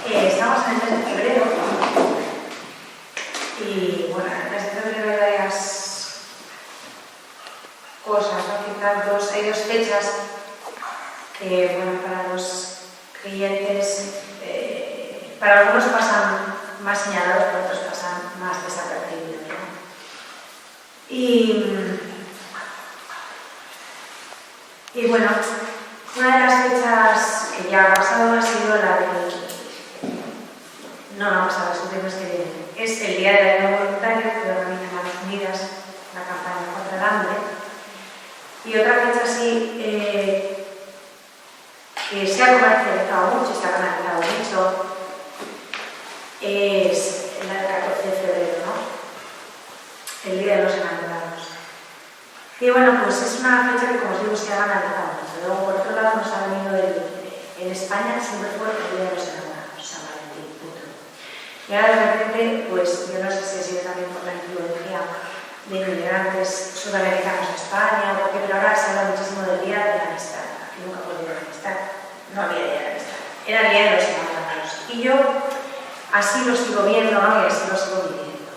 Estamos en el mes de febrero y bueno, en el mes de febrero hay varias cosas, ¿no? Quizás hay dos fechas que, bueno, para los creyentes, para algunos pasan más señalados, para otros pasan más desapercibidos, ¿no? Y bueno, una de las fechas que ya ha pasado ha sido la de... No, ha pasado, es un tema que viene. Es el Día del Ayuno Voluntario que organiza Manos Unidas, la campaña contra el hambre. Y otra fecha así que se ha comercializado mucho, se ha canalizado mucho, es la del 14 de febrero, ¿no? El Día de los Enamorados. Y bueno, pues es una fecha que, como os digo, se ha banalizado mucho. Luego, por otro lado, nos ha venido en España siempre fue el Día de los Enamorados, San Valentín, punto. Y ahora de repente, pues yo no sé si ha sido también por la influencia de inmigrantes sudamericanos a España o porque, pero ahora se habla muchísimo del Día de la Amistad. Aquí nunca fue el Día de la Amistad, no había Día de la Amistad, era el Día de los Enamorados. Y yo así lo sigo viendo, ¿no? Y así lo sigo viviendo.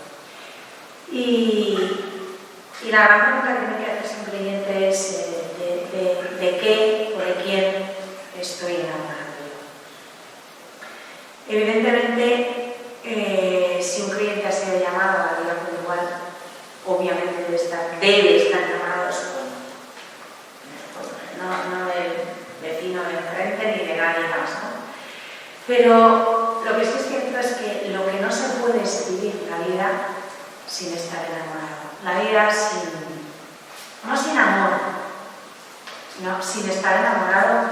Y la gran pregunta que me quiere hacer un creyente es de qué o de quién estoy enamorado. Evidentemente, si un creyente ha sido llamado a la vida conyugal, obviamente debe estar enamorado de su cónyuge. No del vecino de enfrente ni de nadie más, ¿no? Pero lo que sí es cierto es que lo que no se puede es vivir la vida sin estar enamorado. La vida no sin amor, sino sin estar enamorado,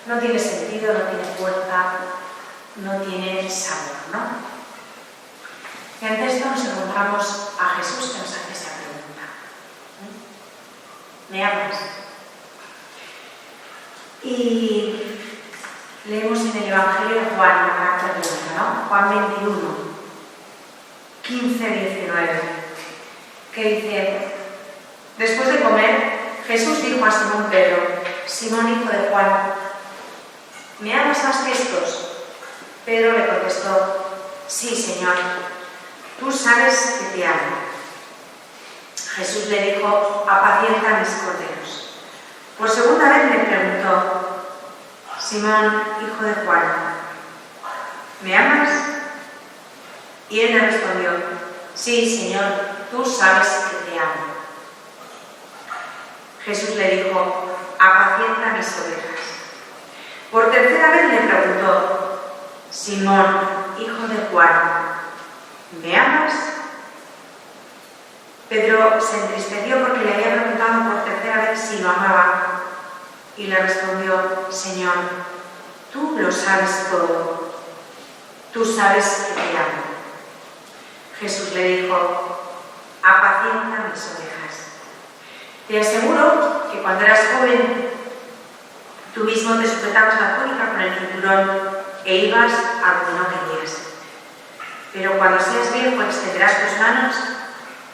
no tiene sentido, no tiene fuerza, no tiene sabor, ¿no? Y ante esto nos encontramos a Jesús que nos hace esa pregunta. ¿Me amas? Y leemos en el Evangelio de Juan, la pregunta, ¿no? Juan 21, 15-19, que dice: después de comer, Jesús dijo a Simón Pedro: Simón, hijo de Juan, ¿me amas más que estos? Pedro le contestó: sí, Señor, tú sabes que te amo. Jesús le dijo: apacienta mis corderos. Por segunda vez le preguntó: Simón, hijo de Juan, ¿me amas? Y él le respondió: sí, Señor, tú sabes que te amo. Jesús le dijo: apacienta mis ovejas. Por tercera vez le preguntó: Simón, hijo de Juan, ¿me amas? Pedro se entristeció porque le había preguntado por tercera vez si lo amaba y le respondió: Señor, tú lo sabes todo, tú sabes que te amo. Jesús le dijo: apacienta mis ovejas. Te aseguro que cuando eras joven, tú mismo te sujetabas la túnica con el cinturón e ibas a donde no querías. Pero cuando seas viejo extenderás tus manos,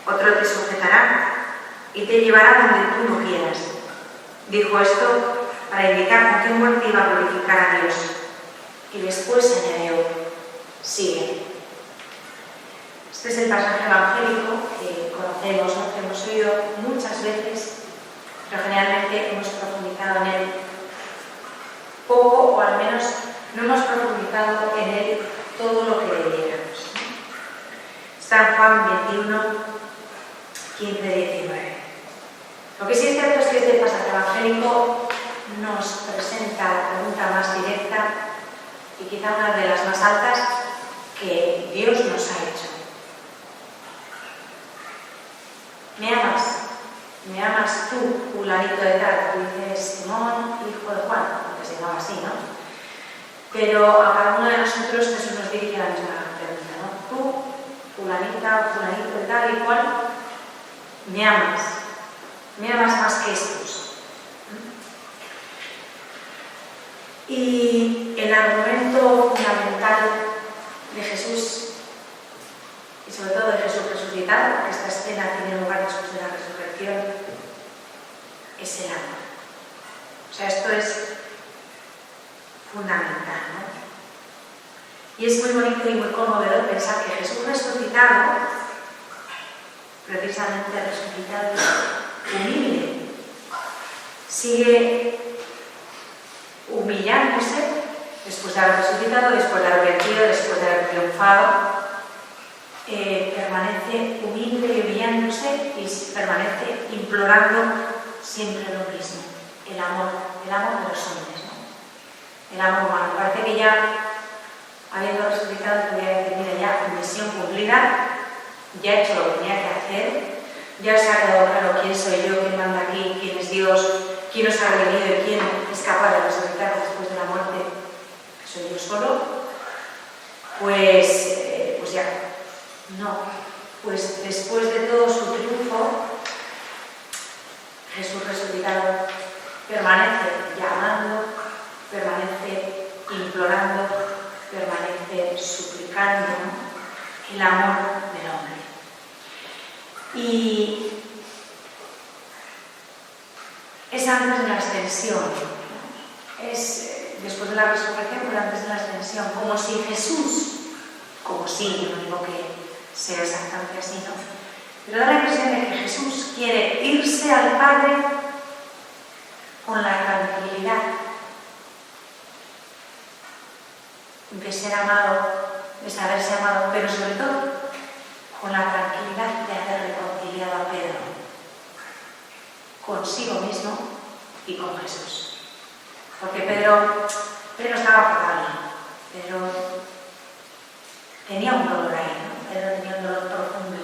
otro te sujetará y te llevará donde tú no quieras. Dijo esto para indicar con qué muerte iba a glorificar a Dios. Y después añadió: sigue. Este es el pasaje evangélico que conocemos, ¿no? Que hemos oído muchas veces, pero generalmente hemos profundizado en él poco, o al menos no hemos profundizado en él todo lo que debiéramos. Está en Juan 21, 15-19. Lo que sí es cierto es que este pasaje evangélico nos presenta la pregunta más directa y quizá una de las más altas que Dios nos ha hecho. ¿Me amas? ¿Me amas tú, fulanito de tal? Tú dices: Simón, hijo de Juan, que se llamaba así, ¿no? Pero a cada uno de nosotros Jesús nos dirige la misma pregunta, ¿no? Tú, fulanita, fulanito de tal y cual, ¿me amas? ¿Me amas más que estos? Y el argumento fundamental de Jesús, y sobre todo de Jesús resucitado, porque esta escena tiene lugar después de la resurrección, es el amor. O sea, esto es fundamental, ¿no? Y es muy bonito y muy conmovedor pensar que Jesús resucitado, precisamente resucitado, humilde, sigue humillándose después de haber resucitado, después de haber vencido, después de haber triunfado, permanece humilde y humillándose y permanece implorando siempre lo mismo, el amor de los hombres, ¿no? El amor humano. Parece que ya, habiendo resucitado, podría decir, mira, ya misión cumplida, ya he hecho lo que tenía que hacer, ya os ha quedado claro quién soy yo, quién manda aquí, quién es Dios, quién os ha redimido y quién es capaz de resucitar después de la muerte, que soy yo solo, pues ya, no, pues después de todo su triunfo, Jesús resucitado permanece llamando, permanece implorando, permanece suplicando el amor del hombre. Y es antes de la ascensión, es después de la resurrección, pero antes de la ascensión, como si Jesús, yo no digo que sea exactamente así, ¿no? Pero da la impresión de que Jesús quiere irse al Padre con la tranquilidad de ser amado, de saberse amado, pero sobre todo con la tranquilidad de haber reconciliado a Pedro consigo mismo y con Jesús. Porque Pedro estaba fatal, Pedro tenía un dolor ahí, ¿no? Pedro tenía un dolor profundo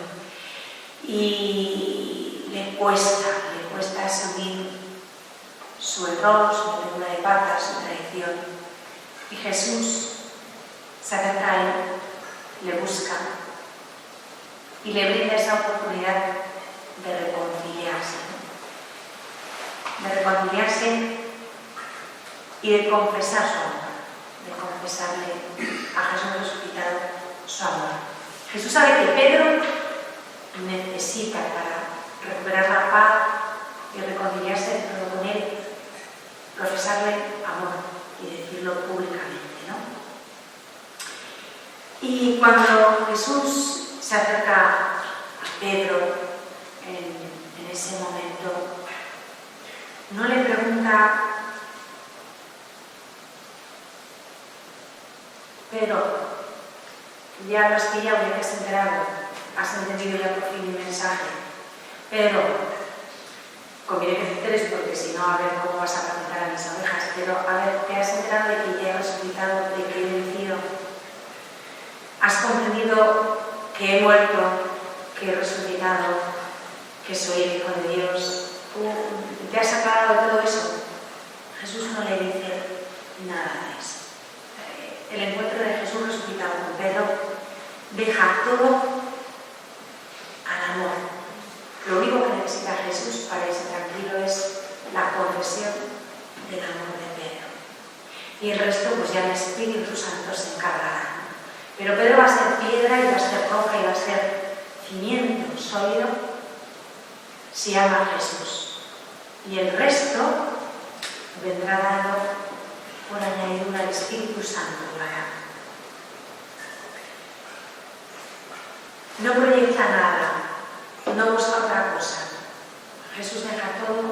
y le cuesta asumir su error, su metedura de pata, su traición. Y Jesús se acerca a él, le busca y le brinda esa oportunidad de reconciliarse y de confesar su amor, de confesarle a Jesús resucitado su amor. Jesús sabe que Pedro necesita, para recuperar la paz y reconciliarse con él, profesarle amor y decirlo públicamente, ¿no? Y cuando Jesús se acerca a Pedro en ese momento, no le pregunta: Pedro, ya lo has pillado, ya te has enterado, has entendido ya por fin mi mensaje. Pedro, conviene que te enteres porque si no, a ver cómo vas a apacentar a mis ovejas. Pero, a ver, ¿te has enterado de que ya he resucitado, de que he vencido? ¿Has comprendido que he muerto, que he resucitado, que soy el Hijo de Dios? ¿Te has aclarado de todo eso? Jesús no le dice nada de eso. El encuentro de Jesús resucitado con Pedro deja todo al amor. Lo único que necesita Jesús para irse tranquilo es la confesión del amor de Pedro. Y el resto, pues ya el Espíritu Santo se encargará. Pero Pedro va a ser piedra y va a ser roca y va a ser cimiento sólido si ama a Jesús. Y el resto vendrá dado por añadidura al Espíritu Santo lo hará. No proyecta nada, no busca otra cosa. Jesús deja todo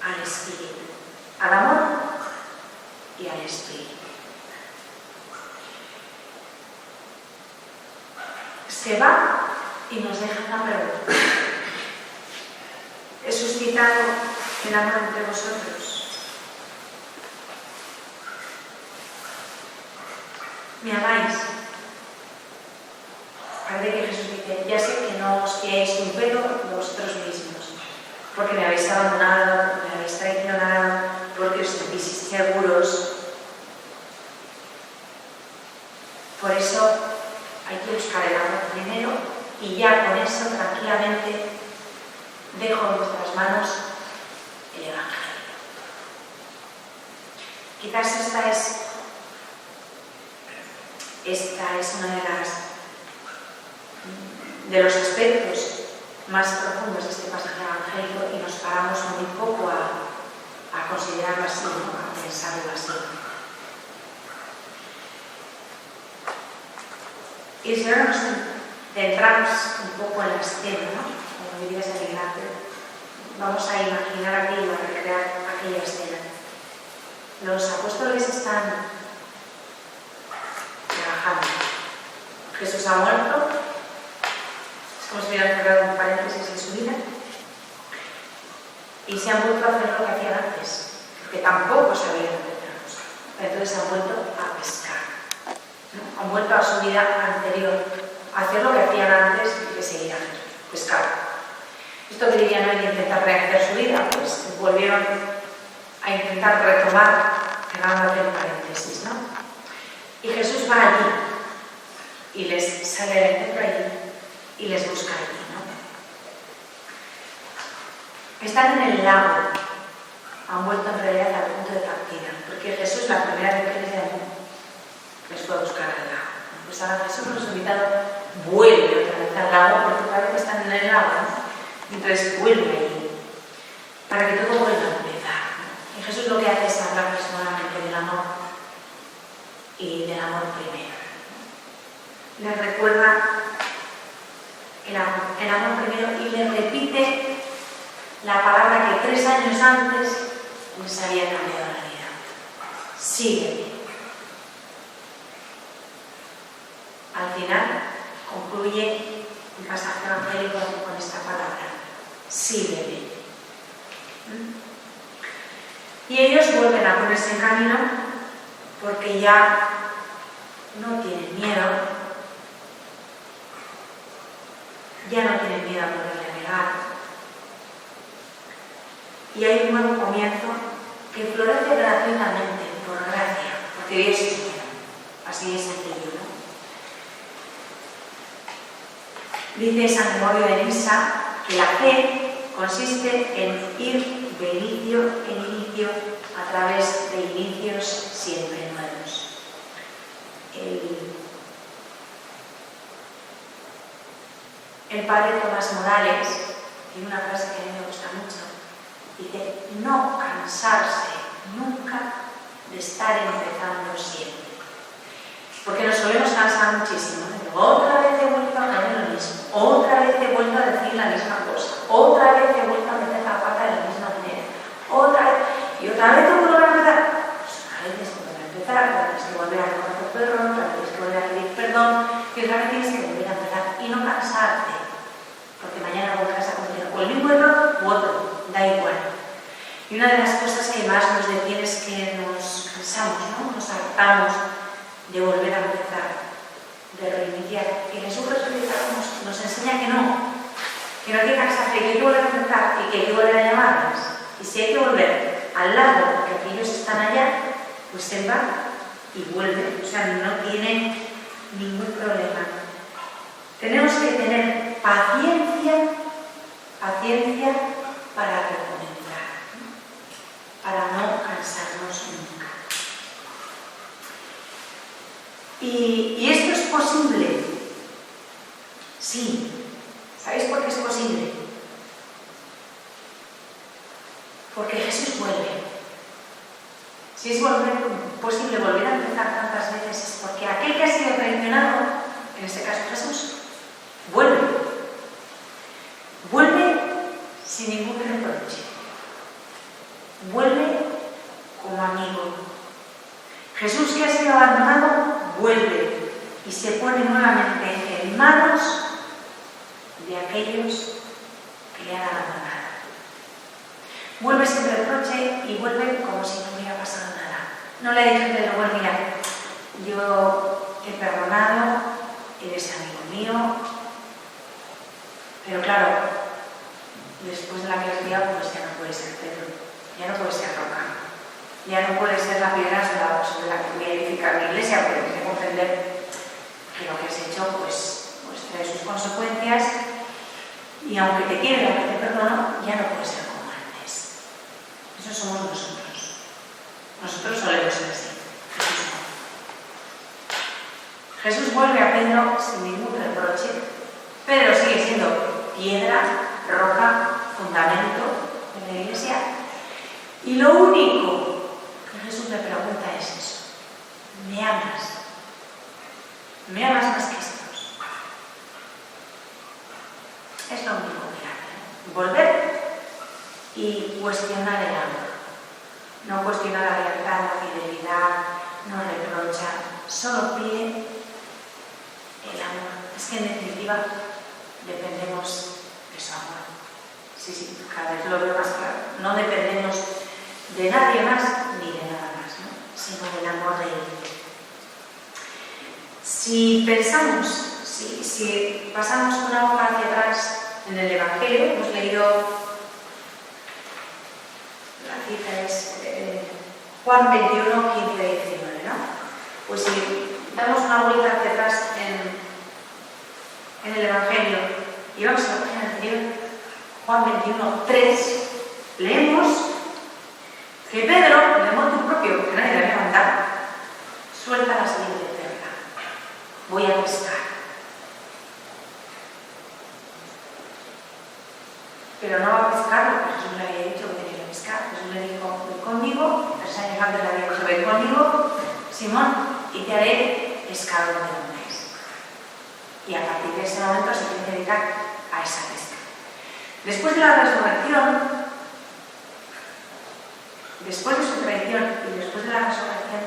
al Espíritu, al amor y al Espíritu. Se va y nos deja una pregunta. ¿He suscitado el amor entre vosotros? ¿Me amáis? Parece que Jesús dice: ya sé que no os fiéis un pelo de vosotros mismos, porque me habéis abandonado, me habéis traicionado, porque os sentís seguros. Por eso hay que buscar el amor primero y ya con eso tranquilamente dejo en vuestras manos el Evangelio. Quizás esta es una de los aspectos más profundos de este pasaje evangélico y nos paramos muy poco a considerarlo así, ¿no? A pensarlo así. Y si ahora nos centramos un poco en la escena, ¿no? Como diría San Ignacio, vamos a imaginar aquello, a recrear aquella escena. Los apóstoles están trabajando. Jesús ha muerto. Es como si hubieran cerrado un paréntesis en su vida. Y se han vuelto a hacer lo que hacían antes, porque tampoco sabían hacer otra cosa. Entonces han vuelto a pescar, ¿no? Han vuelto a su vida anterior, a hacer lo que hacían antes y que seguían pescar. Esto que dirían hoy de intentar rehacer su vida, pues volvieron a intentar retomar, cerrando el paréntesis, ¿no? Y Jesús va allí y les sale del encuentro allí y les busca allí, ¿no? Están en el lago, han vuelto en realidad al punto de partida, porque Jesús la primera vez que les llamó les fue a buscar al lago. Pues ahora Jesús resucitado vuelve otra vez al lago, porque otra vez están en el lago, ¿no? Entonces vuelve allí, para que todo vuelva a empezar, ¿no? Y Jesús lo que hace es hablarles nuevamente del amor y del amor primero. Les recuerda el amor primero y les repite la palabra que 3 años antes les había cambiado la vida. Sígueme. Al final concluye el pasaje evangélico con esta palabra: sígueme. Y ellos vuelven a ponerse en camino porque ya no tienen miedo, ya no tienen miedo a volverle a negar. Y hay un nuevo comienzo que florece gratuitamente, por gracia, porque Dios es bueno. Así es sencillo, ¿no? Dice San Gregorio de Nisa que la fe consiste en ir de inicio en inicio a través de inicios siempre nuevos. El padre Tomás Morales tiene una frase que a mí me gusta mucho. Dice: no cansarse nunca de estar empezando siempre. Porque nos solemos cansar muchísimo, ¿no? Otra vez he vuelto a hacer lo mismo, otra vez he vuelto a decir la misma cosa, otra vez he vuelto a meter la pata de la misma manera, otra vez, y otra vez tengo que volver a empezar. Pues una vez tienes que volver a empezar, otra vez tienes que volver a reconocer tu error, otra vez tienes que volver a pedir perdón, y otra vez tienes que volver a empezar y no cansarte, porque mañana volverás a cometer o el mismo error u otro, da igual. Y una de las cosas que más nos detiene es que nos cansamos, ¿no? Nos hartamos de volver a empezar, de reiniciar. Y Jesús resucitado nos enseña que no hay que cansarse, que hay que volver a empezar y que hay que volver a llamarles. Y si hay que volver al lago porque aquellos están allá, pues Él va y vuelve. O sea, no tiene ningún problema. Tenemos que tener paciencia para recomenzar, para no cansarnos nunca. ¿Y esto es posible? Sí. ¿Sabéis por qué es posible? Porque Jesús vuelve. Si es posible volver a empezar tantas veces, es porque aquel que ha sido traicionado, en este caso Jesús, vuelve. Vuelve sin ningún reproche. Vuelve como amigo. Jesús, que ha sido abandonado, vuelve y se pone nuevamente en manos de aquellos que le han abandonado. Vuelve sin reproche y vuelve como si no hubiera pasado nada. No le ha dicho de nuevo: mira, yo te he perdonado, eres amigo mío, pero claro, después de la claridad, pues ya no puede ser Pedro, ya no puede ser Roca, ya no puede ser la piedra sobre la que voy a edificar mi iglesia, porque tienes que comprender que lo que has hecho pues trae sus consecuencias, y aunque te quiero y aunque te perdono, ya no puede ser como antes. Eso somos nosotros. Nosotros solemos ser así. Jesús vuelve a Pedro sin ningún reproche. Pedro sigue siendo piedra, roca, fundamento de la iglesia. Y lo único que Jesús le pregunta es eso: ¿me amas? ¿Me amas más que estos? cuestiona el amor. No cuestiona la lealtad, la fidelidad, no reprocha, solo pide el amor. Es que en definitiva dependemos de su amor. Sí, cada vez lo veo más claro. No dependemos de nadie más ni de nada más, ¿no? Sino del amor de Él. Si pensamos, si pasamos una hoja hacia atrás en el Evangelio, hemos leído, la cita es Juan 21, 15 y 19, ¿no? Pues si damos una vuelta hacia atrás en el Evangelio y vamos a la página anterior, Juan 21, 3, leemos que Pedro, de motu propio, que nadie le había mandado, suelta la siguiente perla: voy a pescar. Pero no va a pescar lo que Jesús le había dicho que tenía que pescar. Jesús le dijo: ven conmigo. 3 años antes le había dicho: ven conmigo, Simón, y te haré pescador de hombres. Y a partir de ese momento se tiene que dedicar a esa pesca. Después de la resurrección, después de su traición y después de la resurrección,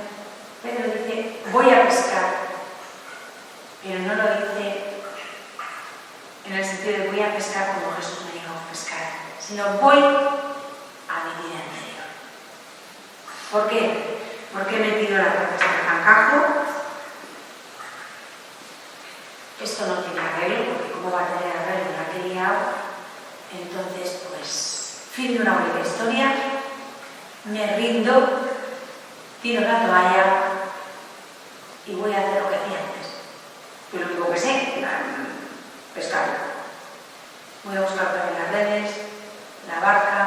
Pedro dice: voy a pescar. Pero no lo dice en el sentido de voy a pescar como Jesús me dijo pescar, sino voy a mi vida interior. ¿Por qué? Porque he metido la pata hasta el zancajo. Esto no tiene arreglo, porque ¿cómo va a tener arreglo en aquel día? Entonces, pues, fin de una bonita historia, me rindo, tiro la toalla y voy a hacer lo que hacía antes. Yo lo único que sé, pescar. Voy a buscar también las redes, la barca,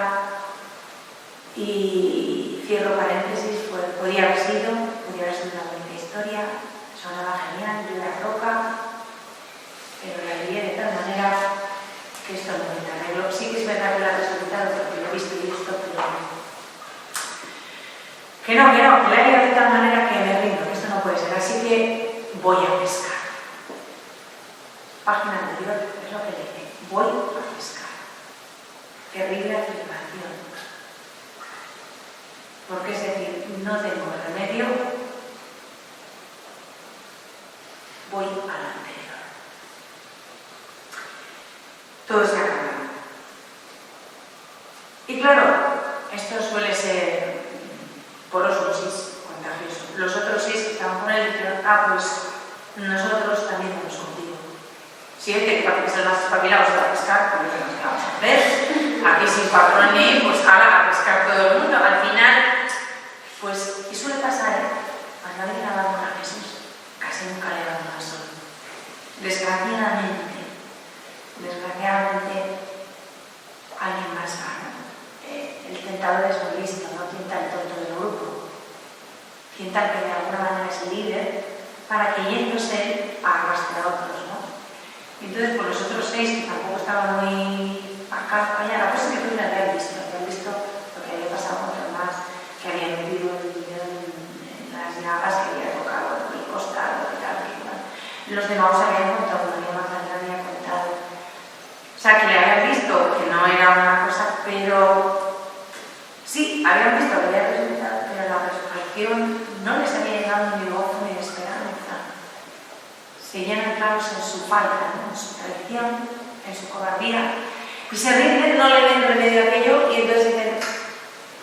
y cierro paréntesis, podría haber sido una bonita historia, sonaba genial, yo era roca, pero la lié de tal manera que esto no me arreglo. Sí que es verdad que la he resultado porque lo he visto y esto, pero que la he liado de tal manera que me rindo, que esto no puede ser, así que voy a pescar. Página anterior es lo que le dice: voy a pescar. Terrible afirmación. Porque es decir, no tengo remedio, voy a la anterior. Todo se ha cambiado. Y claro, esto suele ser por osmosis contagioso. Los otros 6 que estaban con él dijeron: pues nosotros también vamos contigo. Si es que es el más espabilado para pescar, pues no sé qué vamos a hacer. Aquí sin patrón ni, pues a pescar todo el mundo. Al final, pues, y suele pasar, cuando alguien abandona a Jesús, casi nunca le abandona solo. Desgraciadamente, alguien más va, ¿no? El tentador es muy listo, no tienta el tonto del grupo. Tienta el que de alguna manera es el líder, para que yéndose arrastre a otros, ¿no? Y entonces, pues los otros 6, que tampoco estaban muy acá, allá, la cosa es que todos le habían visto lo que había pasado con los demás, que había metido el dinero en las llagas, que había tocado el costado y tal, y bueno. Los demás habían contado, María Magdalena había contado. O sea, que le habían visto, que no era una cosa, pero sí, habían visto que había resucitado, pero la resurrección no les había llegado ni gozo ni esperanza. Seguían anclados en su falta, ¿no? En su traición, en su cobardía, y se rinden, no le ven remedio a aquello, y entonces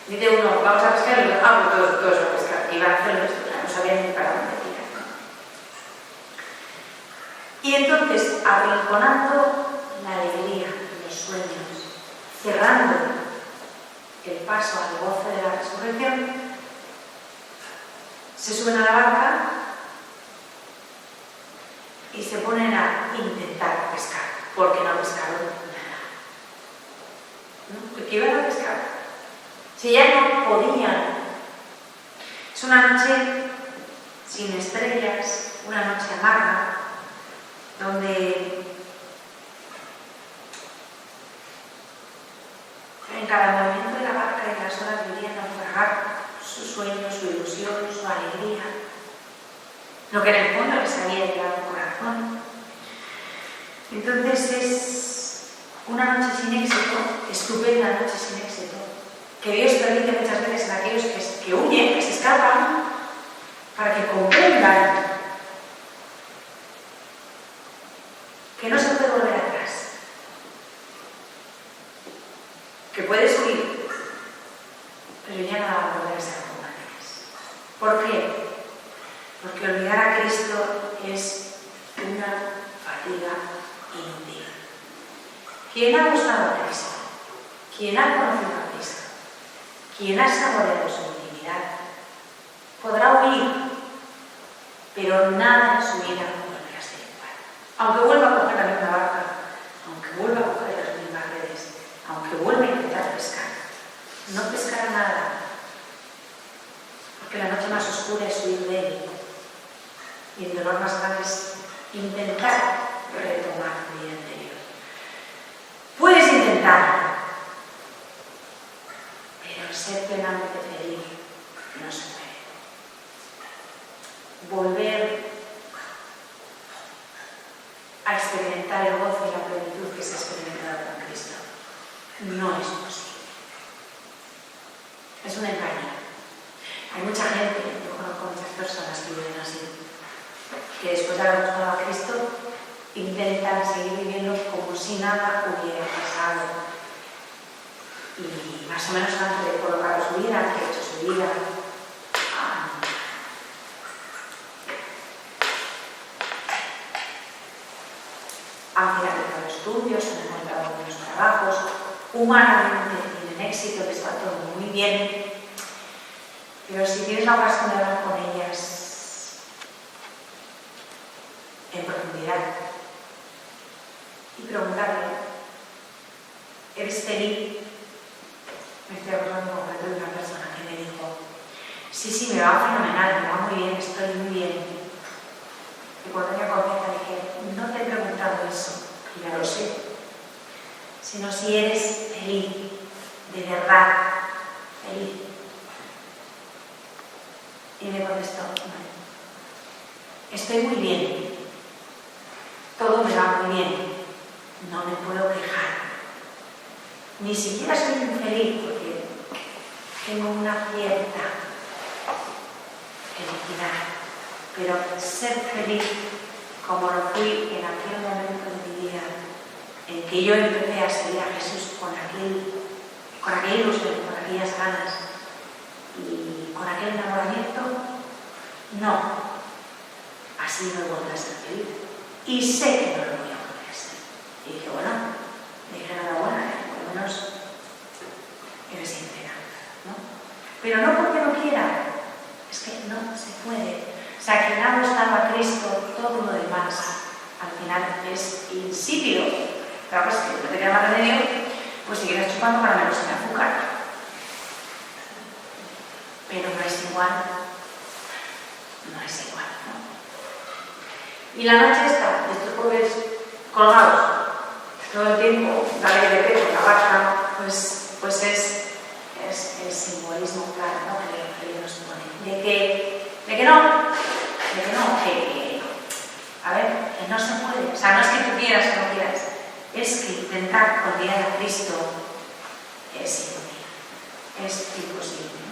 dice uno: vamos a pescar, y pues todos a pescar, y van a hacerlo esto, no sabían ni para dónde tirar. Y entonces, arrinconando la alegría, los sueños, cerrando el paso al gozo de la resurrección, se suben a la barca y se ponen a intentar pescar, porque no pescaron nada. ¿No? ¿Qué iban a pescar? Si ya no podían. Es una noche sin estrellas, una noche amarga, donde en cada movimiento de la barca y las horas vivían naufragar su sueño, su ilusión, su alegría, lo que en el fondo les había llegado al corazón. Entonces es una noche sin éxito, estupenda noche sin éxito, que Dios permite muchas veces en aquellos que huyen, que se escapan, para que comprendan que no se puede volver atrás, que puedes huir, pero ya no va a volver a ser como antes. ¿Por qué? Porque olvidar a Cristo es una fatiga inútil. Quien ha buscado a Cristo, quien ha conocido a Cristo, quien ha saboreado su intimidad, podrá huir, pero nada en su vida volverá a ser igual. Aunque vuelva a coger la misma barca, aunque vuelva a coger las mismas redes, aunque vuelva a intentar pescar, no pescará nada, porque la noche más oscura es huir de él, y el dolor más grande es intentar retomar tu vida anterior. Puedes intentarlo, pero ser plenamente feliz no se puede. Volver a experimentar el gozo y la plenitud que se ha experimentado con Cristo no es posible. Es un engaño. Hay mucha gente, yo conozco muchas personas que viven así, que después de haber buscado a Cristo intentan seguir viviendo como si nada hubiera pasado. Y más o menos han recolocado su vida, han hecho su vida. Han finalizado estudios, han encontrado buenos trabajos, humanamente tienen éxito, les va todo muy bien. Pero si tienes la ocasión de hablar con ellas en profundidad y preguntarle, ¿eres feliz? Me estoy acordando en concreto de una persona que me dijo, sí, me va fenomenal, me va muy bien, estoy muy bien. Y cuando ella comienza dije, no te he preguntado eso, que ya lo sé, sino si eres feliz, de verdad, feliz. Y me contestó, estoy muy bien, todo me va muy bien, no me puedo quejar. Ni siquiera soy infeliz porque tengo una cierta felicidad, pero ser feliz como lo fui en aquel momento de mi vida en que yo empecé a seguir a Jesús con aquella ilusión, con aquellas ganas y con aquel enamoramiento, no, así no voy a ser feliz y sé que no lo voy a poder ser. Y dije, bueno, me dije enhorabuena, por lo menos eres sincera, ¿no? Pero no porque no quiera, es que no se puede. O sea, quien ha buscado a Cristo, todo lo demás al final es insípido. Claro, pues que no te queda más remedio, pues sigues chupando caramelos sin azúcar. Pero no es igual, ¿no? Y la noche está de estos pobres colgados todo el tiempo, dale de pecho, la barca, pues es simbolismo claro, ¿no? que nos pone. De que no, a ver, que no se puede. O sea, no es que tú quieras o no quieras, es que intentar olvidar a Cristo es inútil, es imposible.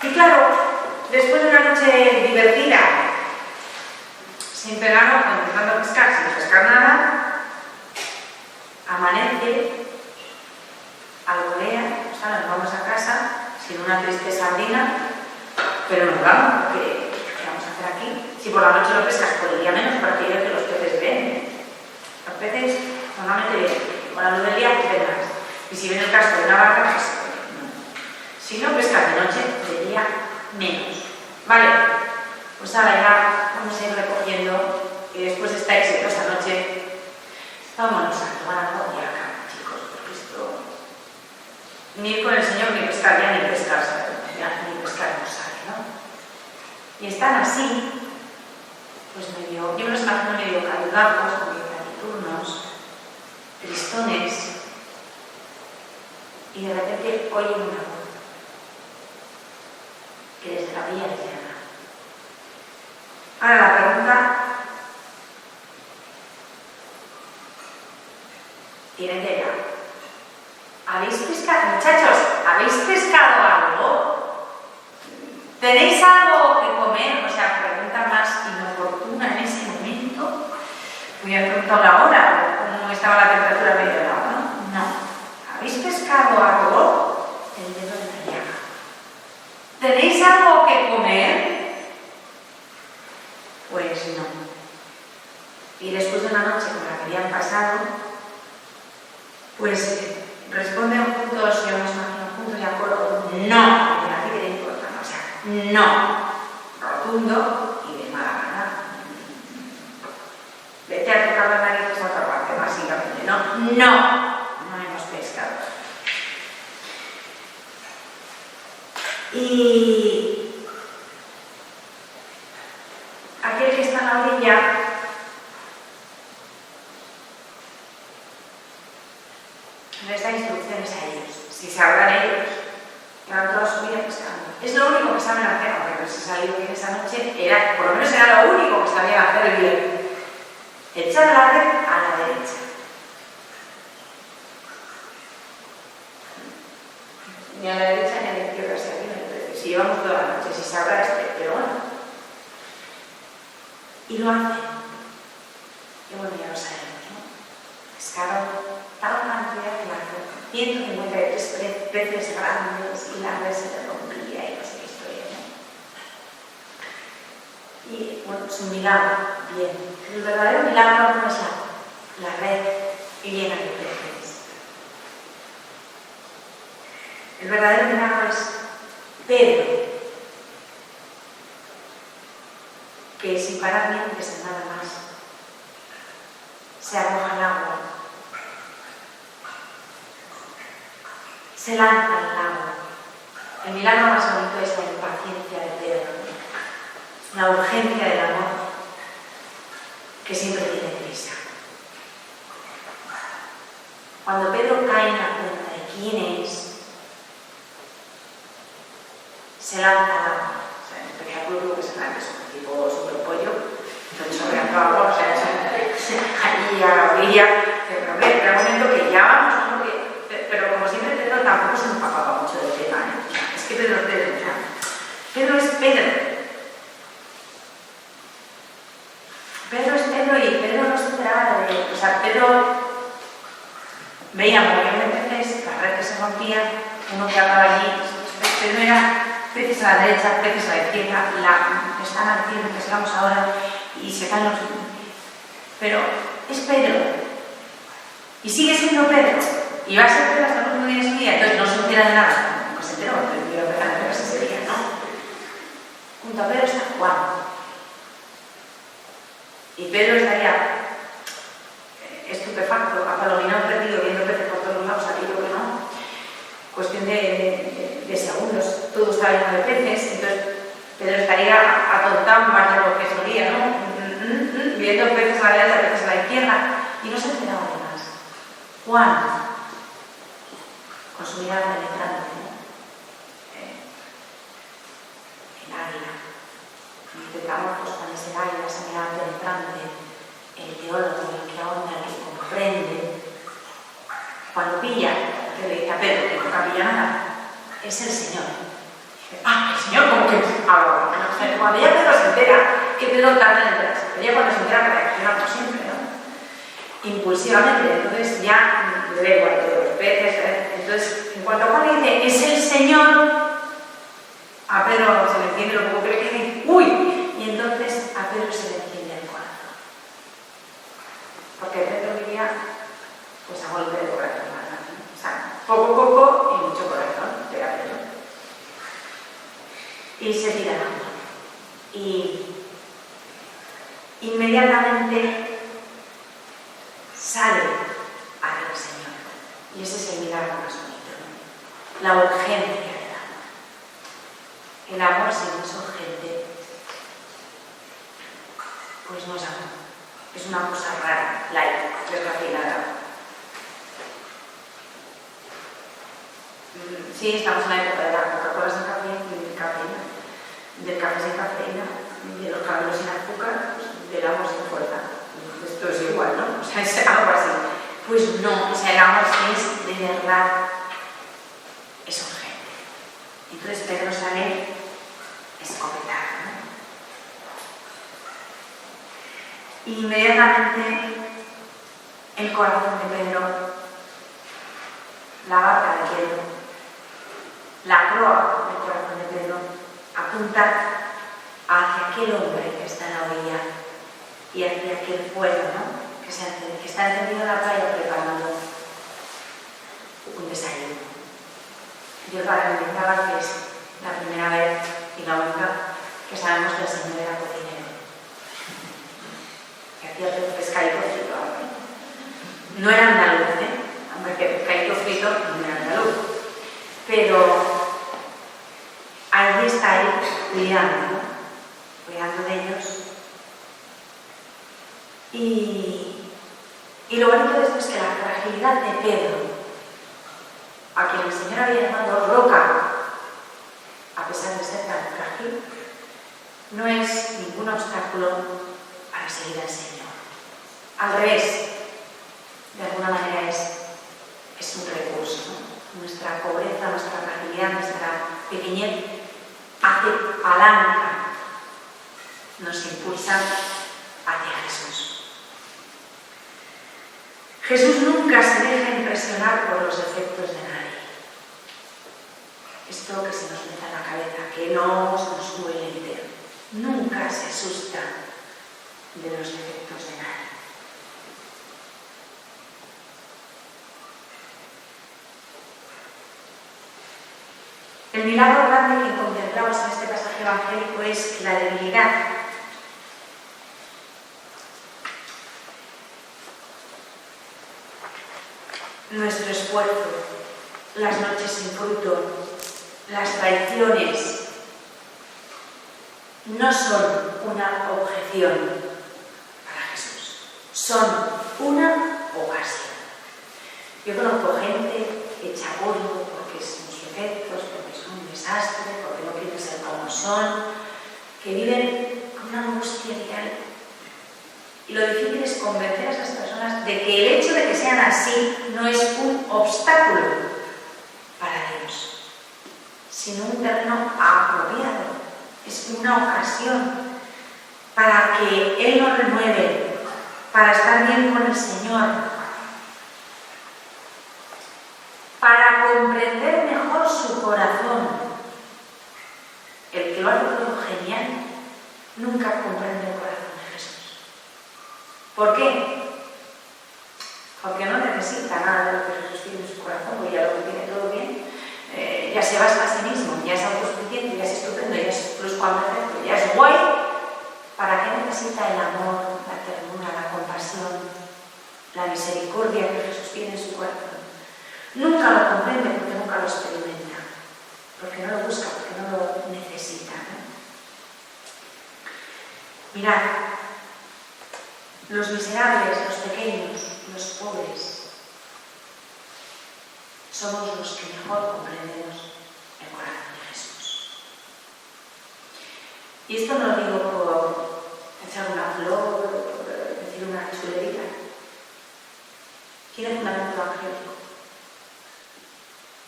Y claro, después de una noche divertida, sin pegar, empezando a pescar, sin pescar nada, amanece, albolea, o sea, nos vamos a casa sin una triste sardina, pero nos vamos, porque ¿qué vamos a hacer aquí? Si por la noche lo pescas, por el día menos, para que veas que los peces ven. Los peces normalmente ven, con la luz del día pues ven más. Y si ven el casco de una barca, pues no. Si no pescas de noche, de día menos. Vale, pues ahora ya vamos a ir recogiendo y después de esta exitosa noche, vámonos a tomar algo y a la cama, chicos, porque esto ni ir con el Señor ni pescar ya, ni pescar, ni pescar no sale, ¿no? Y están así, pues medio, yo me los imagino medio cabizbajos, medio taciturnos, tristones, y de repente oyen una voz que desde la orilla les llama. Ahora la pregunta, ¿tienen de edad? ¿Habéis pescado? Muchachos, ¿habéis pescado algo? ¿Tenéis algo que comer? O sea, pregunta más inoportuna en ese momento. Voy a preguntar la hora, cómo estaba la temperatura medio de agua, ¿no? No. ¿Habéis pescado algo? El dedo de la llaga. ¿Tenéis algo que comer? Pues no. Y después de una noche con la que habían pasado, pues responden juntos, yo me imagino, juntos y a coro, no, y nadie le importa, o sea, no, rotundo y de mala gana. Vete a tocar la nariz a otra parte, básicamente, no hemos pescado. Y aquel que está en la orilla les da instrucciones a ellos. Si sabrán ellos, llevan toda su vida pescando. Es lo único que saben hacer, aunque no se salió bien esa noche, por lo menos era lo único que sabían hacer bien. Echar la red a la derecha. Ni a la derecha ni a la izquierda, si aquí no hay precio. Si llevamos toda la noche, si sabrá pero bueno. Y lo hacen. Y bueno, ya lo sabemos, ¿no? Pescaron tal cantidad que la 153 peces grandes y la red se rompía y no sé qué historia, ¿no? Y bueno, es un milagro, bien. El verdadero milagro no es la red llena de peces. El verdadero milagro es Pedro, que sin parar ni antes en nada más se arroja al agua, se lanza al lago. El milagro más bonito es la impaciencia de Pedro, la urgencia del amor que siempre tiene prisa. Cuando Pedro cae en la cuenta de quién es, se lanza al agua. O sea, el espectáculo que se lanza es un tipo super pollo, entonces sobre el agua, o sea, allí a la orilla, pero llega un momento que ya vamos, pero como siempre Pedro tampoco se empapaba mucho del tema, ¿eh? Es que Pedro es Pedro, o sea, Pedro es Pedro. Pedro es Pedro y Pedro no se enteraba de... O sea, Pedro veía mogollón de peces, la red que se rompía, uno que hablaba allí, Pedro era peces a la derecha, peces a la izquierda, están aquí en el que estamos ahora y se caen los... Pero es Pedro y sigue siendo Pedro y va a ser Pedro hasta el último día de su vida, entonces no se entera de nada, no se entera porque el día de la ese día, ¿no? Junto a Pedro está Juan. Y Pedro estaría estupefacto, apalominado, perdido, viendo peces por todos lados, aquello que no. Cuestión de segundos, todo está lleno de peces, entonces Pedro estaría atontado más de lo que solía, ¿no? Viendo peces a la derecha, peces a la izquierda, y no se enteraba de más. Juan, con su mirada penetrante, el águila. Intentamos con ese águila, esa mirada penetrante, el teólogo, el que ahonda, el que comprende. Cuando pilla, que le dice a Pedro que nunca pilla nada, es el Señor. Dice, el Señor, ¿cómo que? Cuando ya Pedro se entera, que Pedro tarda en enterarse, pero ya cuando se entera reacciona como siempre, ¿no? Impulsivamente, entonces ya le da igual todos los peces, entonces en cuanto a Juan dice, es el Señor, a Pedro se le entiende lo poco que le dice, ¡uy! Y entonces a Pedro se le enciende el corazón. Porque Pedro vivía pues a golpe de corazón, ¿no? O sea, poco y mucho corazón, era Pedro. Y se tira al agua. Y inmediatamente sale hacia el Señor. Y ese es el milagro más bonito, ¿no? La urgencia del amor. El amor si no es urgente, pues no es amor. Es una cosa rara, laica, desgraciada. Sí, estamos en la época de la Coca-Cola sin cafeína, del café sin cafeína, de los caramelos sin azúcar, pues, del amor sin fuerza. Esto es igual, ¿no? O sea, es algo así. Pues no, o sea, el amor es de verdad Entonces Pedro sale escopetado, ¿no? Y inmediatamente el corazón de Pedro, la barca de Pedro, la proa del corazón de Pedro apunta hacia aquel hombre que está en la orilla y hacia aquel fuego, ¿no? que está encendido en la playa preparando un desayuno. Yo para comentaba que es la primera vez y la única que sabemos que el Señor era cocinero. Que hacía pescadito frito. No era andaluz, aunque pescadito frito no era andaluz. Pero ahí está él cuidando de ellos. Y lo bonito de esto es que la fragilidad de Pedro, a quien el Señor había llamado roca, a pesar de ser tan frágil, no es ningún obstáculo para seguir al Señor. Al revés, de alguna manera es un recurso, ¿no? Nuestra pobreza, nuestra fragilidad, nuestra pequeñez hace palanca, nos impulsa hacia Jesús. Jesús nunca se deja impresionar por los defectos de nadie. Esto que se nos mete en la cabeza, que no nos duele entero. Nunca se asusta de los defectos de nadie. El milagro grande que contemplamos en este pasaje evangélico es la debilidad. Nuestro esfuerzo, las noches sin fruto, las traiciones, no son una objeción para Jesús, son una ocasión. Yo conozco gente hecha polvo porque son sus defectos, porque son un desastre, porque no quieren ser como son, que viven con una angustia diaria. Y lo difícil es convencer a esas personas de que el hecho de que sean así no es un obstáculo para Dios, sino un terreno apropiado. Es una ocasión para que Él nos renueve, para estar bien con el Señor, para comprender mejor su corazón. El que lo ha todo genial nunca comprende el corazón. ¿Por qué? Porque no necesita nada de lo que Jesús tiene en su corazón, porque ya lo tiene todo bien, ya se basa a sí mismo, ya es autosuficiente, ya es estupendo, ya es pluscuamperfecto, ya es guay. ¿Para qué necesita el amor, la ternura, la compasión, la misericordia que Jesús tiene en su corazón? Nunca lo comprende porque nunca lo experimenta, porque no lo busca, porque no lo necesita, ¿no? Mirad, los miserables, los pequeños, los pobres, somos los que mejor comprendemos el corazón de Jesús. Y esto no lo digo por echar una flor, por decir una chulería. Tiene fundamento evangélico.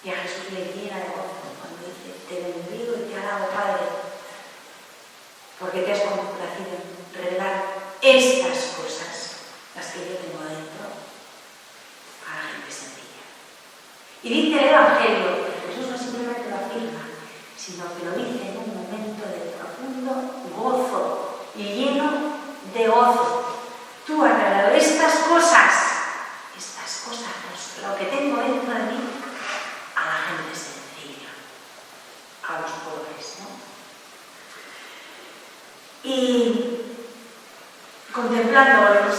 Y a Jesús le llena de gozo cuando dice: te bendigo y te alabo, Padre, porque te has complacido en revelar estas cosas, las que yo tengo dentro, a la gente sencilla. Y dice el Evangelio que Jesús no simplemente lo afirma, sino que lo dice en un momento de profundo gozo y lleno de gozo. Tú has revelado estas cosas, lo que tengo dentro de mí, a la gente sencilla, a los pobres, ¿no? Y contemplando, volvemos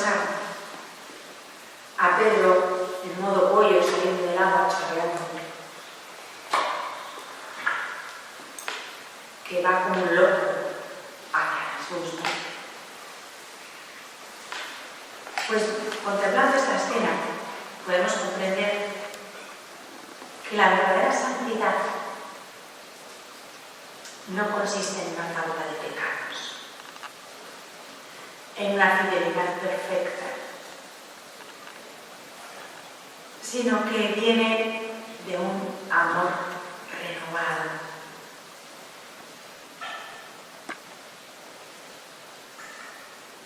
a Pedro en modo pollo saliendo del agua, chorreando, que va como un loco hacia Jesús. Pues contemplando esta escena podemos comprender que la verdadera santidad no consiste en una falta de pecados, en una fidelidad perfecta, sino que viene de un amor renovado,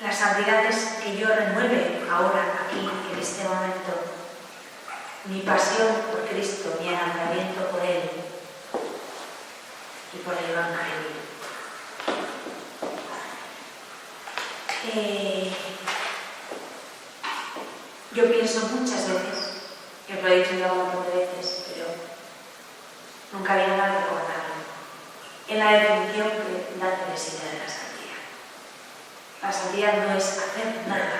La santidad es que yo renueve ahora, aquí, en este momento, mi pasión por Cristo, mi enamoramiento por Él y por el Evangelio. Yo pienso muchas veces, y os lo he dicho ya un montón de veces, pero nunca había nada de recordarlo, en la definición que da Teresina de la santidad. La santidad no es hacer nada,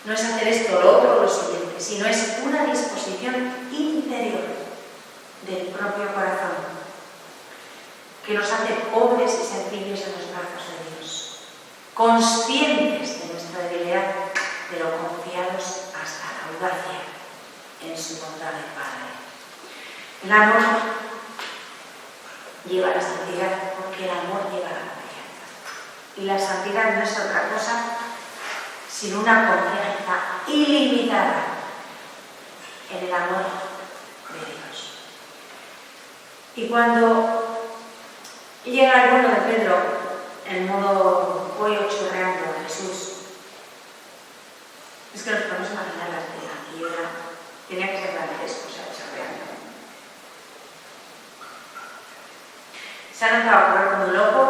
no es hacer esto, lo otro o lo siguiente, sino es una disposición interior del propio corazón que nos hace pobres y sencillos en los brazos de Dios, conscientes de nuestra debilidad, pero confiados hasta la audacia en su bondad de Padre. El amor lleva a la santidad porque el amor lleva a la confianza. Y la santidad no es otra cosa sino una confianza ilimitada en el amor de Dios. Y cuando llega el bueno de Pedro, en modo pollo chorreando a Jesús, es que nos podemos imaginar la escena y era, tenía que ser dantesco, o sea, chorreando. Se ha lanzado a correr como un loco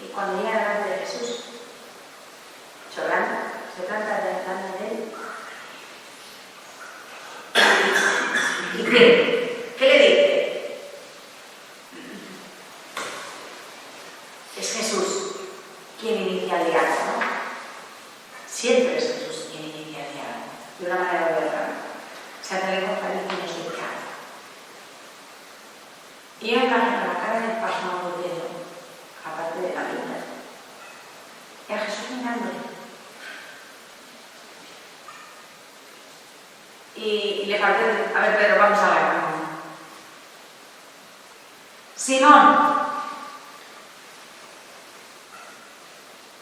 y cuando llega delante de Jesús, chorreando, se planta delante de él. ¿Y qué? ¿Qué le dice? Es Jesús quien inicia el diálogo, ¿no? Siempre es Jesús quien inicia el diálogo, de una manera u otra. Se atreve con Felipe y nos dice algo. Y yo me imagino la cara del pasmado de Pedro, aparte de la vida, y a Jesús mirándole. Y le falté, a ver, Pedro, vamos a hablar. Simón,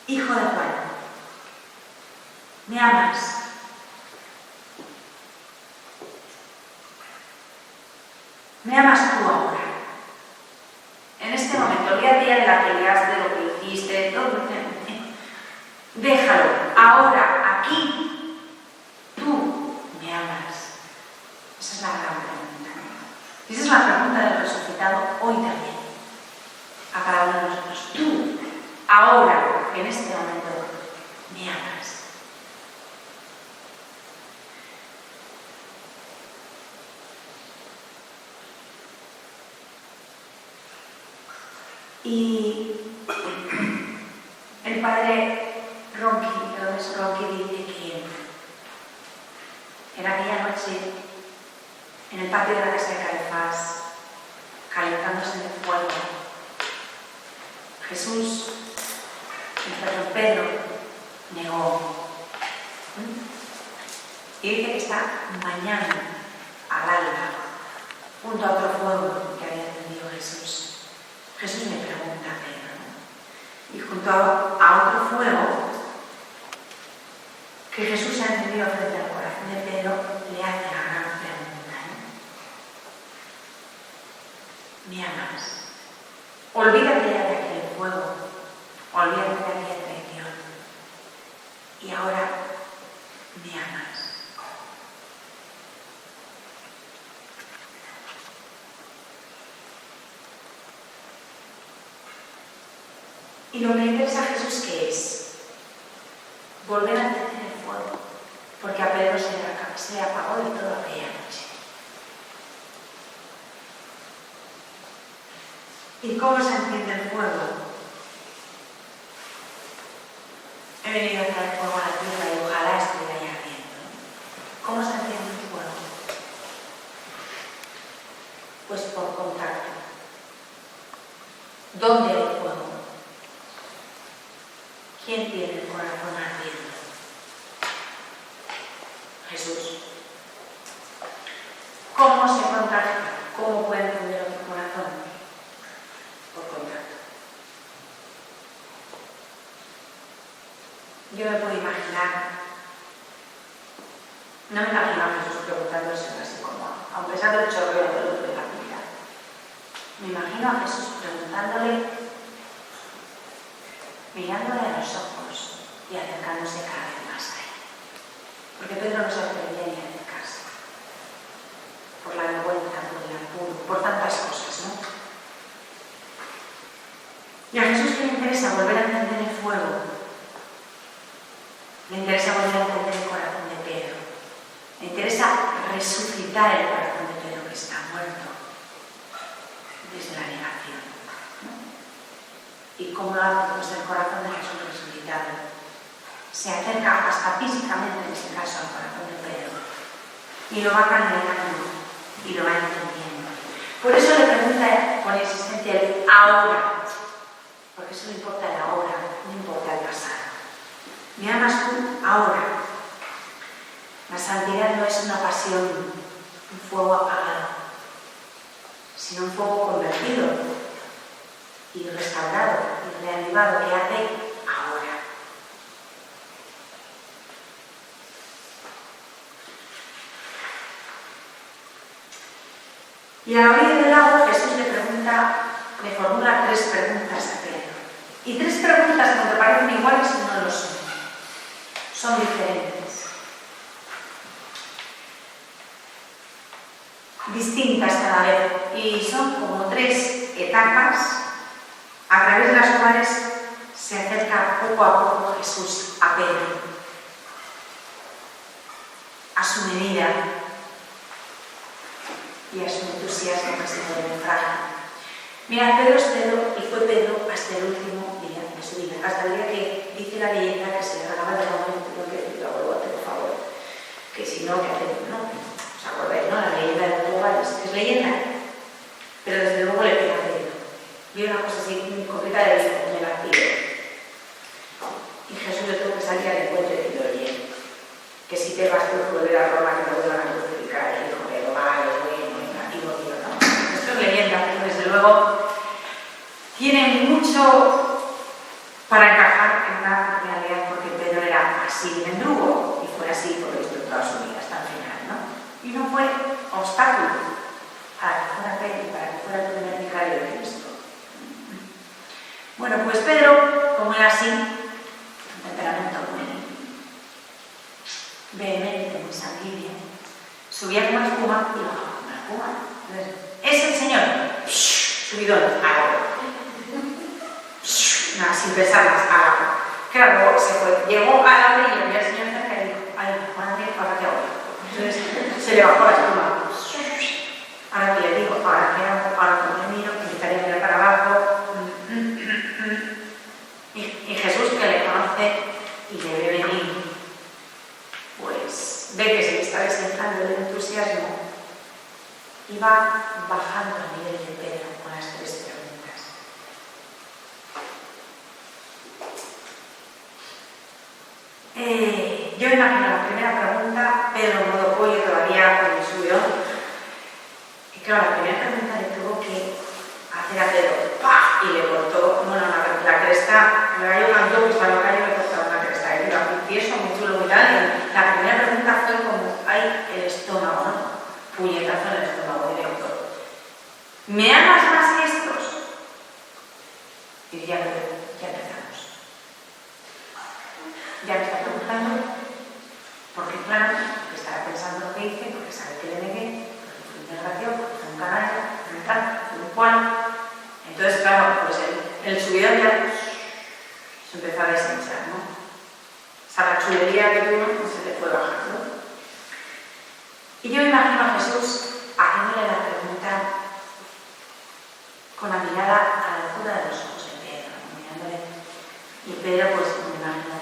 hijo de Juan, ¿me amas? ¿Me amas tú ahora? En este momento, el día a día en la que leaste lo que hiciste, todo, déjalo. Ahora, aquí, tú me amas. Esa es la gran pregunta. Y esa es la pregunta del resucitado hoy también. A cada uno de nosotros. Tú, ahora, en este momento, me amas. Y el padre Ronchi dice que en aquella noche, en el patio de la casa de Caifás, calentándose en el fuego, Jesús, el Pedro, negó. Y dice que esta mañana, al alba, junto a otro fuego que había encendido Jesús, Jesús le pregunta a Pedro, ¿no? Y junto a otro fuego que Jesús ha encendido frente al corazón de Pedro, le hace la gran pregunta, ¿no? ¿Me amas? Olvídate ya de aquel fuego, olvídate de aquella traición. Y ahora, ¿me amas? Y lo que le interesa a Jesús, ¿qué es? Volver a encender el fuego, porque a Pedro se le apagó de todo aquella noche. ¿Y cómo se enciende el fuego? He venido a traer fuego a la tierra y ojalá estuviera ya ardiendo. ¿Cómo se enciende el fuego? Pues por contacto. ¿Dónde hay fuego? ¿Quién tiene el corazón ardiendo? Jesús. ¿Cómo se contacta? ¿Cómo puede encender otro corazón? Por contacto. Yo me puedo imaginar, no me imagino a Jesús preguntando eso así como, a pesar del chorreo de luz de la vida. Me imagino a Jesús preguntándole mirándole a los ojos y acercándose cada vez más a él. Porque Pedro no se atrevía ni a acercarse. Por la vergüenza, por el apuro, por tantas cosas, ¿no? Y a Jesús que le interesa volver a encender el fuego, le interesa volver a encender el corazón de Pedro, le interesa resucitar el corazón de Pedro que está muerto desde la negación, ¿no? ¿Y cómo lo hace? Pues el corazón de Jesús resucitado se acerca hasta físicamente, en este caso, al corazón de Pedro y lo va calmando y lo va entendiendo. Por eso le pregunta con insistencia el ahora, porque eso le importa el ahora, no importa el pasado. ¿Me amas tú ahora? La santidad no es una pasión, un fuego apagado, sino un fuego convertido y restaurado y reavivado que hace ahora. Y a la orilla del lago Jesús le formula 3 preguntas a Pedro. Y 3 preguntas que aunque parecen iguales no lo son. Son diferentes. Distintas cada vez. Y son como 3 etapas a través de las cuales se acerca poco a poco Jesús a Pedro. A su medida y a su entusiasmo que se vuelve frágil. Mira, Pedro es Pedro y fue Pedro hasta el último día de su vida, hasta el día que dice la leyenda que se le regaba de momento, tengo que decirlo, por favor, que si no, ¿qué hacemos? No, os acordáis, ¿no? La leyenda de Portugal es leyenda, pero desde luego le pega a Pedro. Vi una cosa así muy concreta de vida, me la pido. Y Jesús le tuvo que salir al encuentro y decirle, oye, que si te vas tú volver a Roma, que no vuelvan a crucificar, y dijo, pero vale, bueno, y no digo, no. Esto es leyenda, pero desde luego tiene mucho para encajar en una realidad, porque Pedro era así de mendrugo y fue así por lo visto toda su vida hasta el final, ¿no? Y no fue obstáculo para que fuera Pedro y para que fuera el primer vicario de Cristo. Bueno, pues Pedro, como era así, un temperamento muy vehemente, muy sanguíneo, subía como espuma y bajaba como espuma. Entonces, es el Señor, subidón, agua. Nada, sin pensar más, agua. Claro, luego se fue, llegó a la orilla y había el Señor cerca y dijo, ay, madre, ¿para qué hago? Entonces se le bajó la espuma. Ahora que le digo, ahora que hago, ahora como le miro, empezaría a mirar para abajo. Y Jesús, que le conoce y le ve venir, pues ve que se le está desenflando el entusiasmo y va bajando a nivel de Pedro con las 3 preguntas. Yo imagino la primera pregunta, Pedro en modo pollo todavía con el suyo. Y claro, la primera pregunta le tuvo que hacer a Pedro, ¡pah! Y le cortó, bueno, la cresta, me gallo cantó que estaba en la calle y le cortaba una cresta. Y era muy tieso, muy chulo, muy tal. Y la primera pregunta fue como, ¡ay, el estómago, ¿no? Puñetazo en el estómago directo. ¿Me amas más que estos? Y ya empezamos. Ya me está preguntando, porque claro, porque estará pensando lo que hice, porque sabe que le negué, porque fue integración, porque fue un canalla, un tal, un cual. Entonces, claro, pues el subidón ya se empezó a deshinchar, ¿no? Esa chulería que tuvo, pues se le fue bajando. Y yo imagino a Jesús haciéndole la pregunta con la mirada a la altura de los ojos de Pedro, mirándole. Y Pedro, pues, me imagino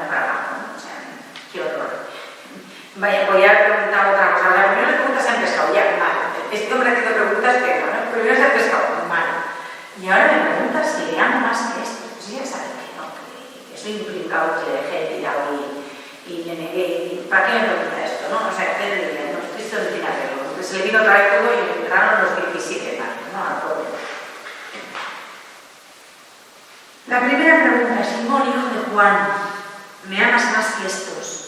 para abajo, ¿no? O sea, qué horror. Vaya, voy a preguntar otra cosa. La primera pregunta se han pescado, ya, mal. Este hombre haciendo preguntas que no, primero se ha pescado, mal. Y ahora me pregunta si le amo más que esto. Pues ya sabe que no, que soy un implicado, que le dejé tirado y le negué. ¿Para qué me pregunta esto, no? O sea, que le diría, no, esto no tiene que ver. Porque se le vino otra vez todo y le entraron los 17 años, ¿no? Al pobre. La primera pregunta, Simón, hijo de Juan, ¿me amas más que estos?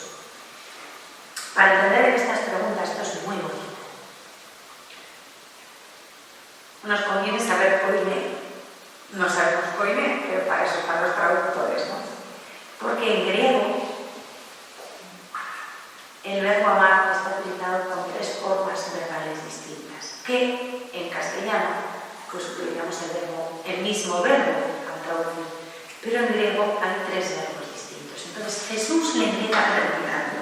Para entender estas preguntas, esto es muy bonito. Nos conviene saber, oye, No sabemos koine, pero para eso están los traductores, ¿no? Porque en griego el verbo amar está utilizado con 3 formas verbales distintas, que en castellano pues utilizamos el mismo verbo al traducir, pero en griego hay 3 verbos distintos. Entonces Jesús le empieza preguntando,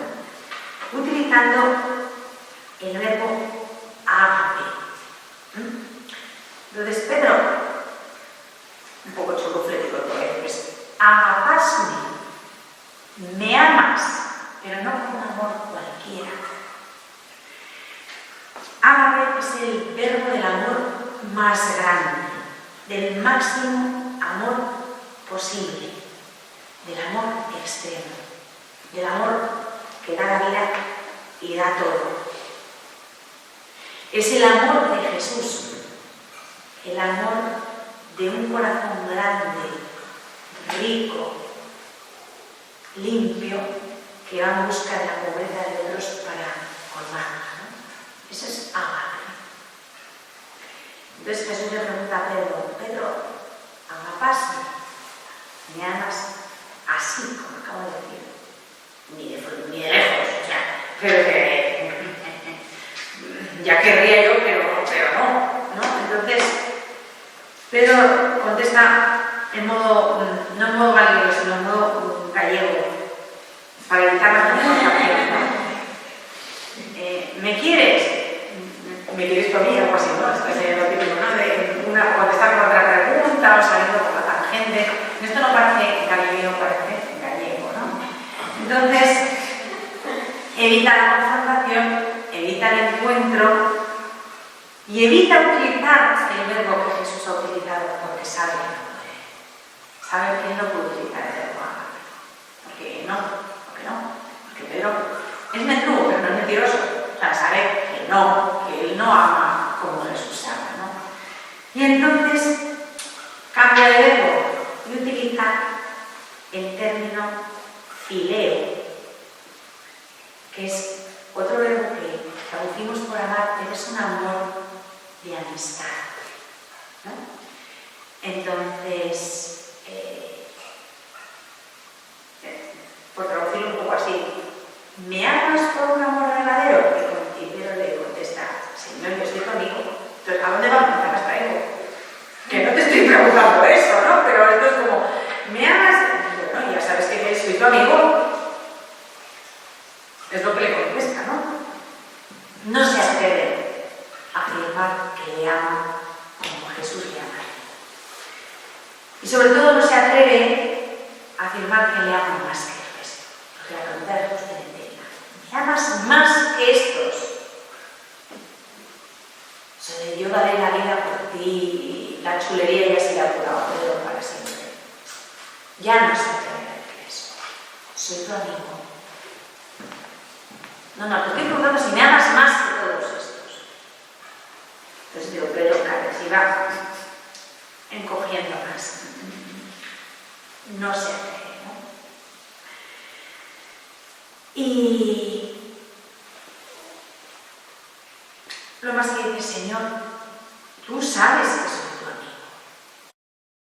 utilizando el verbo ágape. Entonces Pedro, un poco churruflético por ahí, pues agapasme, me amas, pero no con un amor cualquiera. Ágape es el verbo del amor más grande, del máximo amor posible, del amor extremo, del amor que da la vida y da todo. Es el amor de Jesús, el amor de un corazón grande, rico, limpio, que va en busca de la pobreza de otros para colmarla, ¿no? Eso es ágape. Entonces Jesús le pregunta a Pedro, Pedro, agapasme, me amas así, como acabo de decir, ni de lejos, o sea, pero que ya querría yo, pero no, ¿no? Entonces Pedro contesta en modo, no en modo galego, sino en modo gallego, para evitar la confusión, ¿no? ¿Me quieres? ¿Me quieres por mí? Algo así, ¿no? Es lo típico, ¿no? De contestar con otra pregunta o saliendo por la tangente. Esto no parece galileo, parece gallego, ¿no? Entonces, evita la confrontación, evita el encuentro y evita utilizar el verbo que Jesús ha utilizado porque sabe que no puede. Sabe que él no puede utilizar el verbo ágape. Porque Pedro es mendrugo, pero no es mentiroso. O sea, sabe que él no ama como Jesús ama, ¿no? Y entonces cambia de verbo y utiliza el término fileo, que es otro verbo que traducimos por amar, pero es un amor de amistad, ¿no? Entonces, por traducirlo un poco así, ¿me amas por un amor verdadero? Y Pedro le contesta, Señor, yo soy tu amigo, entonces ¿a dónde vamos? ¿Me las traigo? Que no te estoy preguntando eso, ¿no? Pero esto es como, ¿me amas? Bueno, ya sabes que soy tu amigo. Es lo que le contesta, ¿no? No se atreve a afirmar que le ama como Jesús le ama. Y sobre todo no se atreve a afirmar que le ama más que el resto. Porque la pregunta de Jesús tiene tela. ¿Me amas más que estos? Yo daré la vida por ti, la chulería ya se le ha curado a Pedro para siempre. Ya no se atreve a decir eso. Soy tu amigo. No, te estoy preguntando si me amas más que todos estos. Entonces digo, Pedro, cada vez iba encogiendo más. No se atreve, ¿no? Y lo más que dice, Señor, tú sabes que